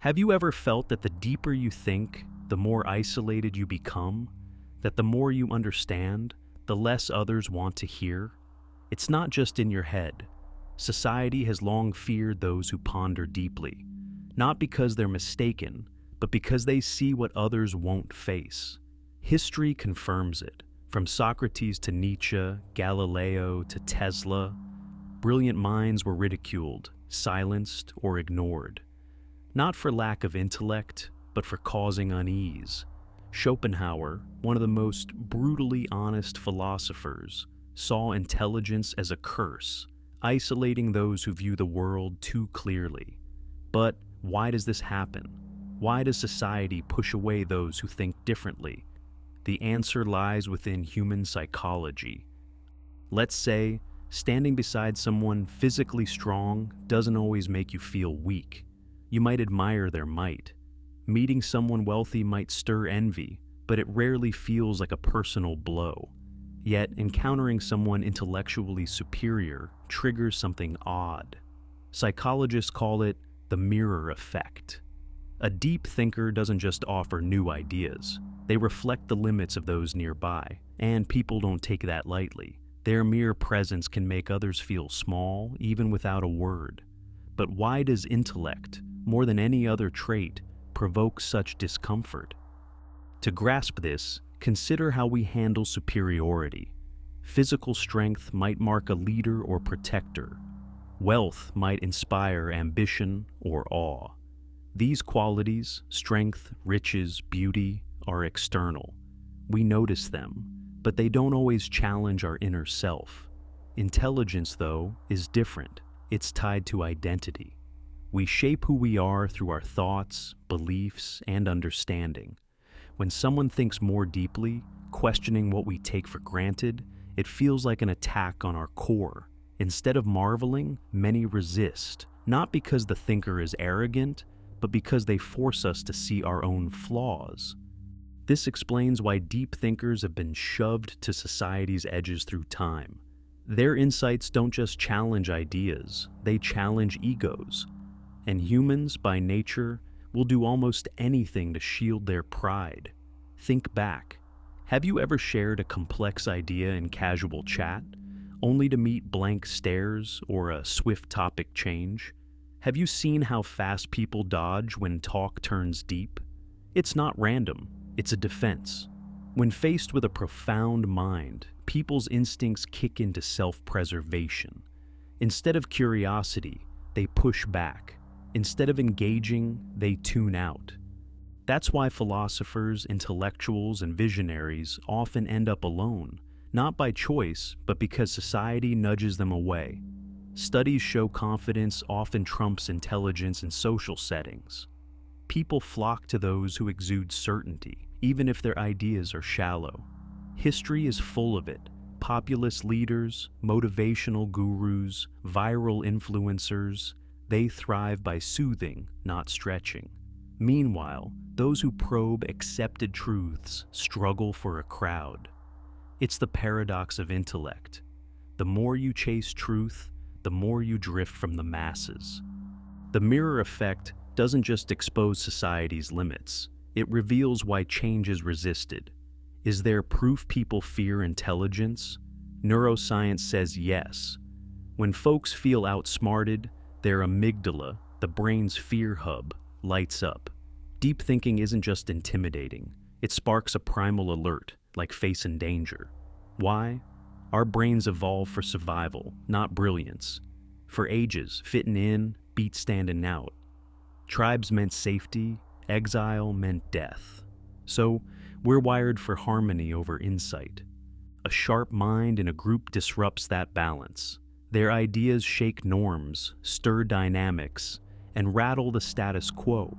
Have you ever felt that the deeper you think, the more isolated you become? That the more you understand, the less others want to hear? It's not just in your head. Society has long feared those who ponder deeply, not because they're mistaken, but because they see what others won't face. History confirms it. From Socrates to Nietzsche, Galileo to Tesla, brilliant minds were ridiculed, silenced, or ignored. Not for lack of intellect, but for causing unease. Schopenhauer, one of the most brutally honest philosophers, saw intelligence as a curse, isolating those who view the world too clearly. But why does this happen? Why does society push away those who think differently? The answer lies within human psychology. Let's say, standing beside someone physically strong doesn't always make you feel weak. You might admire their might. Meeting someone wealthy might stir envy, but it rarely feels like a personal blow. Yet, encountering someone intellectually superior triggers something odd. Psychologists call it the mirror effect. A deep thinker doesn't just offer new ideas. They reflect the limits of those nearby, and people don't take that lightly. Their mere presence can make others feel small, even without a word. But why does intellect, more than any other trait, provoke such discomfort? To grasp this, consider how we handle superiority. Physical strength might mark a leader or protector. Wealth might inspire ambition or awe. These qualities, strength, riches, beauty, are external. We notice them, but they don't always challenge our inner self. Intelligence, though, is different. It's tied to identity. We shape who we are through our thoughts, beliefs, and understanding. When someone thinks more deeply, questioning what we take for granted, it feels like an attack on our core. Instead of marveling, many resist, not because the thinker is arrogant, but because they force us to see our own flaws. This explains why deep thinkers have been shoved to society's edges through time. Their insights don't just challenge ideas, they challenge egos. And humans, by nature, will do almost anything to shield their pride. Think back. Have you ever shared a complex idea in casual chat, only to meet blank stares or a swift topic change? Have you seen how fast people dodge when talk turns deep? It's not random. It's a defense. When faced with a profound mind, people's instincts kick into self-preservation. Instead of curiosity, they push back. Instead of engaging, they tune out. That's why philosophers, intellectuals, and visionaries often end up alone, not by choice, but because society nudges them away. Studies show confidence often trumps intelligence in social settings. People flock to those who exude certainty, even if their ideas are shallow. History is full of it. Populist leaders, motivational gurus, viral influencers, they thrive by soothing, not stretching. Meanwhile, those who probe accepted truths struggle for a crowd. It's the paradox of intellect. The more you chase truth, the more you drift from the masses. The mirror effect doesn't just expose society's limits, it reveals why change is resisted. Is there proof people fear intelligence? Neuroscience says yes. When folks feel outsmarted, their amygdala, the brain's fear hub, lights up. Deep thinking isn't just intimidating, it sparks a primal alert, like facing danger. Why? Our brains evolved for survival, not brilliance. For ages, fitting in beat standing out. Tribes meant safety, exile meant death. So, we're wired for harmony over insight. A sharp mind in a group disrupts that balance. Their ideas shake norms, stir dynamics, and rattle the status quo.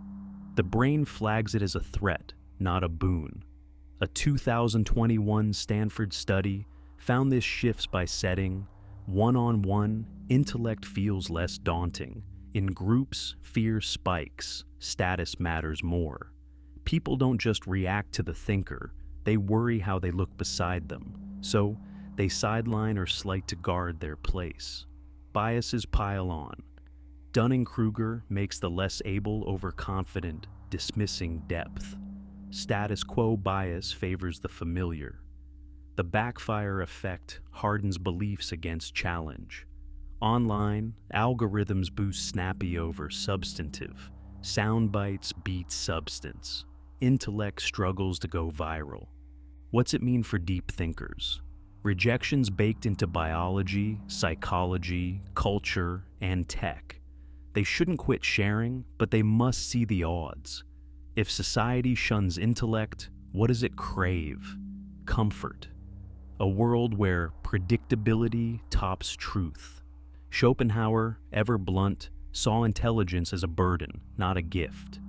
The brain flags it as a threat, not a boon. A 2021 Stanford study found this shifts by setting. One-on-one, intellect feels less daunting. In groups, fear spikes, status matters more. People don't just react to the thinker, they worry how they look beside them. So, they sideline or slight to guard their place. Biases pile on. Dunning-Kruger makes the less able overconfident, dismissing depth. Status quo bias favors the familiar. The backfire effect hardens beliefs against challenge. Online, algorithms boost snappy over substantive. Sound bites beat substance. Intellect struggles to go viral. What's it mean for deep thinkers? Rejection's baked into biology, psychology, culture, and tech. They shouldn't quit sharing, but they must see the odds. If society shuns intellect, what does it crave? Comfort. A world where predictability tops truth. Schopenhauer, ever blunt, saw intelligence as a burden, not a gift.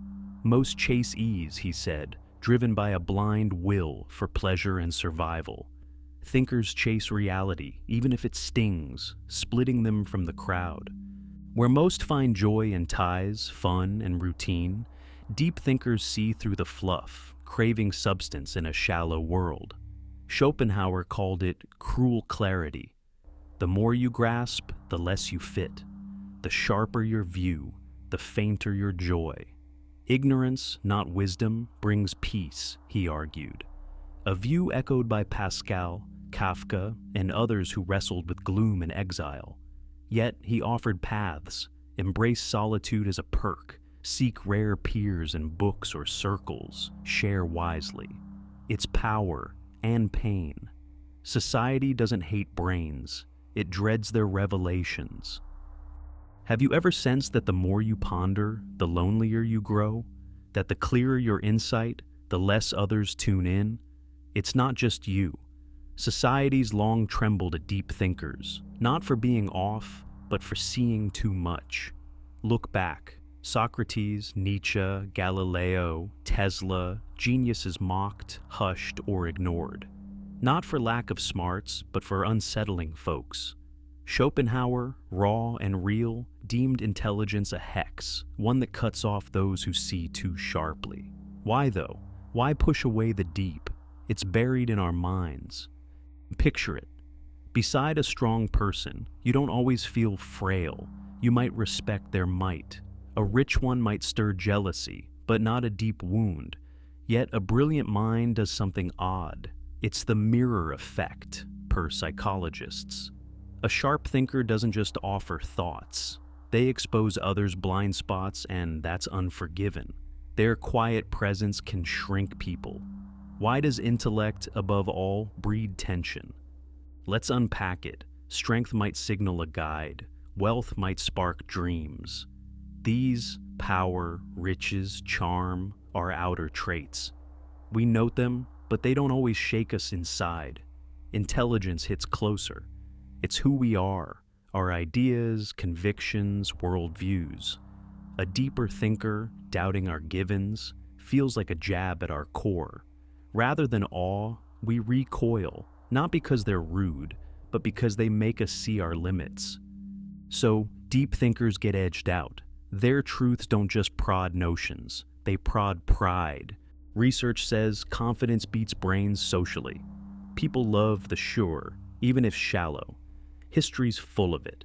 Most chase ease, he said, driven by a blind will for pleasure and survival. Thinkers chase reality, even if it stings, splitting them from the crowd. Where most find joy in ties, fun, and routine, deep thinkers see through the fluff, craving substance in a shallow world. Schopenhauer called it cruel clarity. The more you grasp, the less you fit. The sharper your view, the fainter your joy. Ignorance, not wisdom, brings peace, he argued. A view echoed by Pascal, Kafka, and others who wrestled with gloom and exile. Yet he offered paths: embrace solitude as a perk, seek rare peers in books or circles, share wisely. It's power and pain. Society doesn't hate brains, it dreads their revelations. Have you ever sensed that the more you ponder, the lonelier you grow? That the clearer your insight, the less others tune in? It's not just you. Society's long trembled at deep thinkers, not for being off, but for seeing too much. Look back. Socrates, Nietzsche, Galileo, Tesla, geniuses mocked, hushed, or ignored. Not for lack of smarts, but for unsettling folks. Schopenhauer, raw and real, deemed intelligence a hex, one that cuts off those who see too sharply. Why though? Why push away the deep? It's buried in our minds. Picture it. Beside a strong person, you don't always feel frail. You might respect their might. A rich one might stir jealousy, but not a deep wound. Yet a brilliant mind does something odd. It's the mirror effect, per psychologists. A sharp thinker doesn't just offer thoughts. They expose others' blind spots, and that's unforgiven. Their quiet presence can shrink people. Why does intellect, above all, breed tension? Let's unpack it. Strength might signal a guide. Wealth might spark dreams. These, power, riches, charm, are outer traits. We note them, but they don't always shake us inside. Intelligence hits closer. It's who we are, our ideas, convictions, worldviews. A deeper thinker, doubting our givens, feels like a jab at our core. Rather than awe, we recoil, not because they're rude, but because they make us see our limits. So, deep thinkers get edged out. Their truths don't just prod notions, they prod pride. Research says confidence beats brains socially. People love the sure, even if shallow. History's full of it.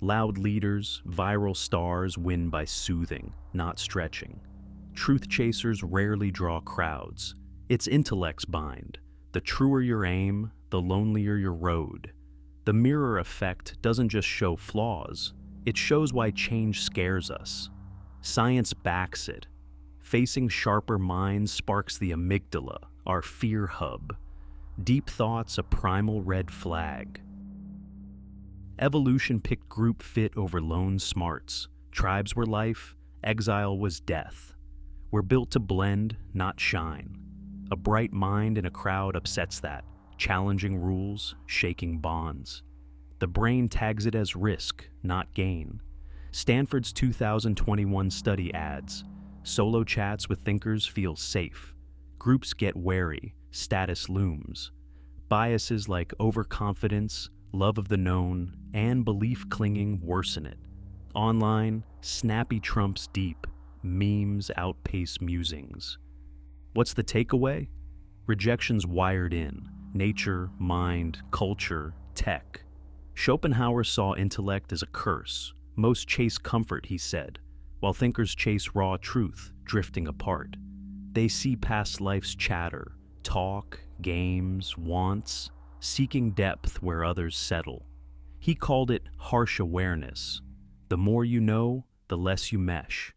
Loud leaders, viral stars win by soothing, not stretching. Truth chasers rarely draw crowds. It's intellect's bind. The truer your aim, the lonelier your road. The mirror effect doesn't just show flaws, it shows why change scares us. Science backs it. Facing sharper minds sparks the amygdala, our fear hub. Deep thoughts a primal red flag. Evolution picked group fit over lone smarts. Tribes were life, exile was death. We're built to blend, not shine. A bright mind in a crowd upsets that, challenging rules, shaking bonds. The brain tags it as risk, not gain. Stanford's 2021 study adds, solo chats with thinkers feel safe. Groups get wary, status looms. Biases like overconfidence, love of the known, and belief clinging worsen it. Online, snappy trumps deep, memes outpace musings. What's the takeaway? Rejection's wired in. Nature, mind, culture, tech. Schopenhauer saw intellect as a curse, Most chase comfort, he said, while thinkers chase raw truth, drifting apart. They see past life's chatter, talk, games, wants, seeking depth where others settle. He called it harsh awareness. The more you know, the less you mesh.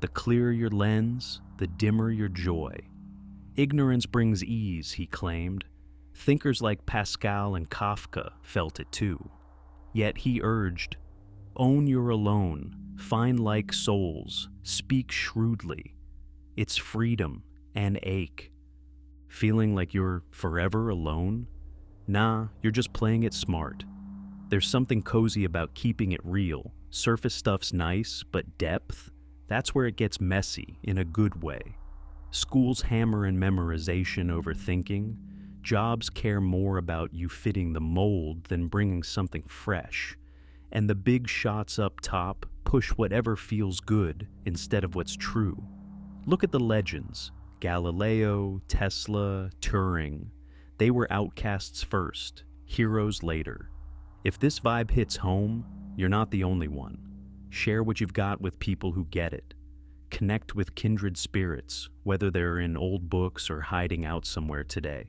The clearer your lens, the dimmer your joy. Ignorance brings ease, he claimed. Thinkers like Pascal and Kafka felt it too. Yet he urged, own you're alone, find like souls, speak shrewdly. It's freedom and ache. Feeling like you're forever alone? Nah, you're just playing it smart. There's something cozy about keeping it real. Surface stuff's nice, but depth? That's where it gets messy, in a good way. Schools hammer in memorization over thinking. Jobs care more about you fitting the mold than bringing something fresh. And the big shots up top push whatever feels good instead of what's true. Look at the legends. Galileo, Tesla, Turing. They were outcasts first, heroes later. If this vibe hits home, you're not the only one. Share what you've got with people who get it. Connect with kindred spirits, whether they're in old books or hiding out somewhere today.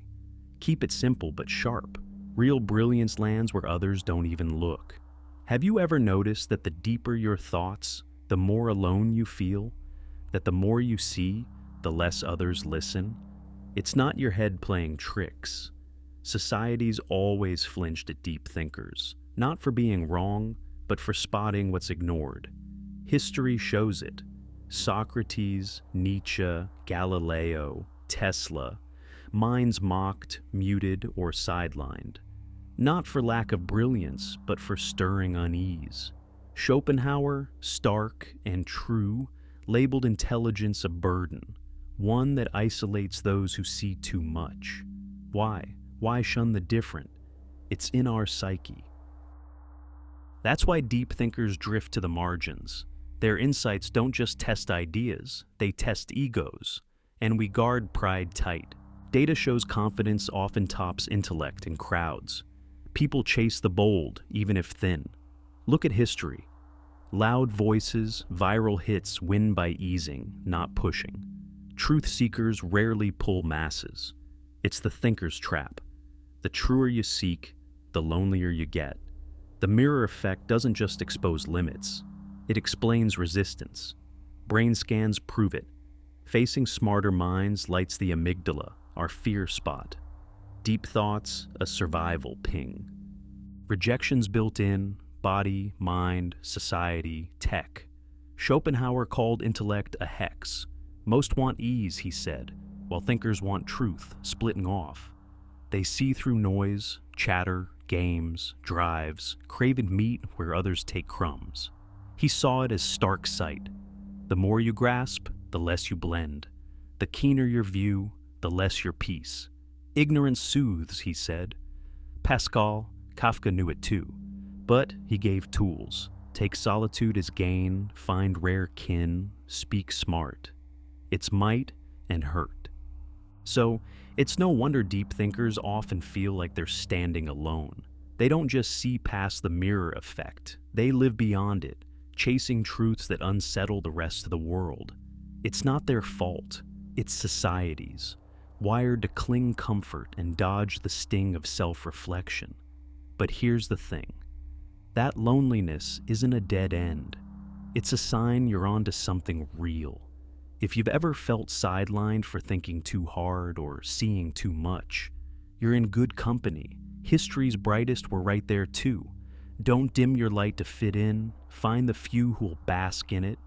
Keep it simple but sharp. Real brilliance lands where others don't even look. Have you ever noticed that the deeper your thoughts, the more alone you feel? That the more you see, the less others listen? It's not your head playing tricks. Society's always flinched at deep thinkers, not for being wrong, but for spotting what's ignored. History shows it. Socrates, Nietzsche, Galileo, Tesla, minds mocked, muted, or sidelined. Not for lack of brilliance, but for stirring unease. Schopenhauer, stark and true, labeled intelligence a burden, one that isolates those who see too much. Why? Why shun the different? It's in our psyche. That's why deep thinkers drift to the margins. Their insights don't just test ideas, they test egos. And we guard pride tight. Data shows confidence often tops intellect in crowds. People chase the bold, even if thin. Look at history. Loud voices, viral hits win by easing, not pushing. Truth seekers rarely pull masses. It's the thinker's trap. The truer you seek, the lonelier you get. The mirror effect doesn't just expose limits. It explains resistance. Brain scans prove it. Facing smarter minds lights the amygdala, our fear spot. Deep thoughts, a survival ping. Rejections built in, body, mind, society, tech. Schopenhauer called intellect a hex. Most want ease, he said, while thinkers want truth, splitting off. They see through noise, chatter, games, drives, craving meat where others take crumbs. He saw it as stark sight. The more you grasp, the less you blend. The keener your view, the less your peace. Ignorance soothes, he said. Pascal, Kafka knew it too. But he gave tools. Take solitude as gain, find rare kin, speak smart. It's might and hurt. So, it's no wonder deep thinkers often feel like they're standing alone. They don't just see past the mirror effect. They live beyond it, chasing truths that unsettle the rest of the world. It's not their fault. It's society's, wired to cling comfort and dodge the sting of self-reflection. But here's the thing. That loneliness isn't a dead end. It's a sign you're onto something real. If you've ever felt sidelined for thinking too hard or seeing too much, you're in good company. History's brightest were right there too. Don't dim your light to fit in. Find the few who'll bask in it,